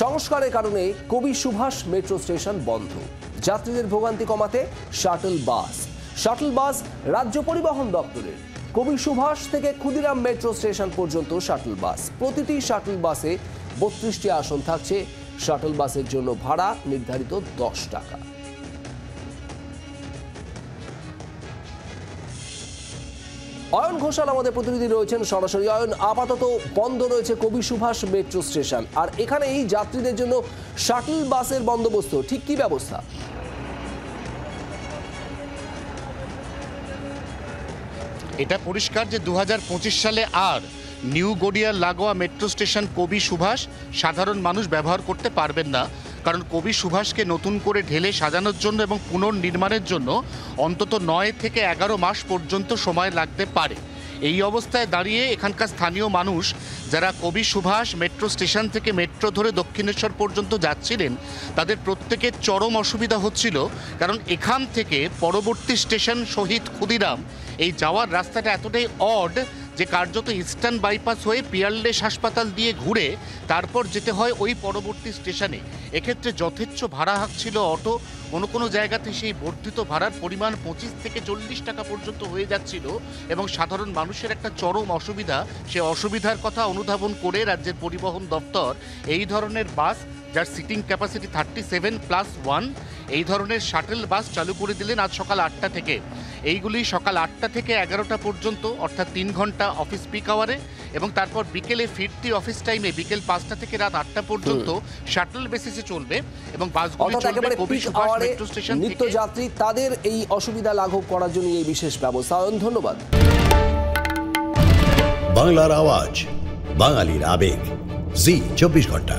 সংস্কারের কারণে কবি সুভাষ মেট্রো স্টেশন বন্ধ। যাত্রীদের ভোগান্তি কমাতে শাটল বাস রাজ্য পরিবহন দপ্তরের। কবি সুভাষ থেকে ক্ষুদিরাম মেট্রো স্টেশন পর্যন্ত শাটল বাস। প্রতিটি শাটল বাসে 32টি আসন থাকছে। শাটল বাসের জন্য ভাড়া নির্ধারিত 10 টাকা। অয়ন ঘোষাল আমাদের প্রতিনিধি রয়েছেন সরাসরি। অয়ন, আপাতত বন্ধ রয়েছে কবি সুভাষ মেট্রো স্টেশন, আর এখানে এই যাত্রীদের জন্য শাটল বাসের বন্দোবস্ত, ঠিক কি ব্যবস্থা? এটা পরিষ্কার যে 2025 সালে আর নিউ গড়িয়ার লাগোয়া মেট্রো স্টেশন কবি সুভাষ সাধারণ মানুষ ব্যবহার করতে পারবেন না, কারণ কবি সুভাষকে নতুন করে ঢেলে সাজানোর জন্য এবং পুনর্নির্মাণের জন্য অন্তত 9 থেকে 11 মাস পর্যন্ত সময় লাগতে পারে। এই অবস্থায় দাঁড়িয়ে এখানকার স্থানীয় মানুষ যারা কবি সুভাষ মেট্রো স্টেশন থেকে মেট্রো ধরে দক্ষিণেশ্বর পর্যন্ত যাচ্ছিলেন, তাদের প্রত্যেকের চরম অসুবিধা হচ্ছিল, কারণ এখান থেকে পরবর্তী স্টেশন শহীদ ক্ষুদিরাম এই যাওয়ার রাস্তাটা এতটাই অড যে কার্যত ইস্টার্ন বাইপাস হয়ে পিয়ারলেস হাসপাতাল দিয়ে ঘুরে তারপর যেতে হয় ওই পরবর্তী স্টেশনে। এক্ষেত্রে যথেচ্ছ ভাড়া হাঁকছিল অটো। কোনো জায়গাতে সেই বর্ধিত ভাড়ার পরিমাণ 25 থেকে 40 টাকা পর্যন্ত হয়ে যাচ্ছিল এবং সাধারণ মানুষের একটা চরম অসুবিধা। সে অসুবিধার কথা অনুধাবন করে রাজ্যের পরিবহন দপ্তর এই ধরনের বাস, যার সিটিং ক্যাপাসিটি 37+1, এই ধরনের শাটল বাস চালু করে দিলেন আজ সকাল 8টা থেকে। এইগুলি সকাল 8টা থেকে 11টা পর্যন্ত, অর্থাৎ 3 ঘন্টা অফিস পিক আওয়ারে, এবং তারপর বিকেলে ফিরতি অফিস টাইমে বিকেল 5টা থেকে রাত 8টা পর্যন্ত শাটল বেসিসে চলবে এবং বাসগুলি চলবে কবি সুভাষ মেট্রো স্টেশন থেকে। নিত্যযাত্রী তাদের এই অসুবিধা লাঘব করার জন্য এই বিশেষ ব্যবস্থা। ধন্যবাদ। বাংলার আওয়াজ, বাঙালির আবেগ, জি 24 ঘন্টা।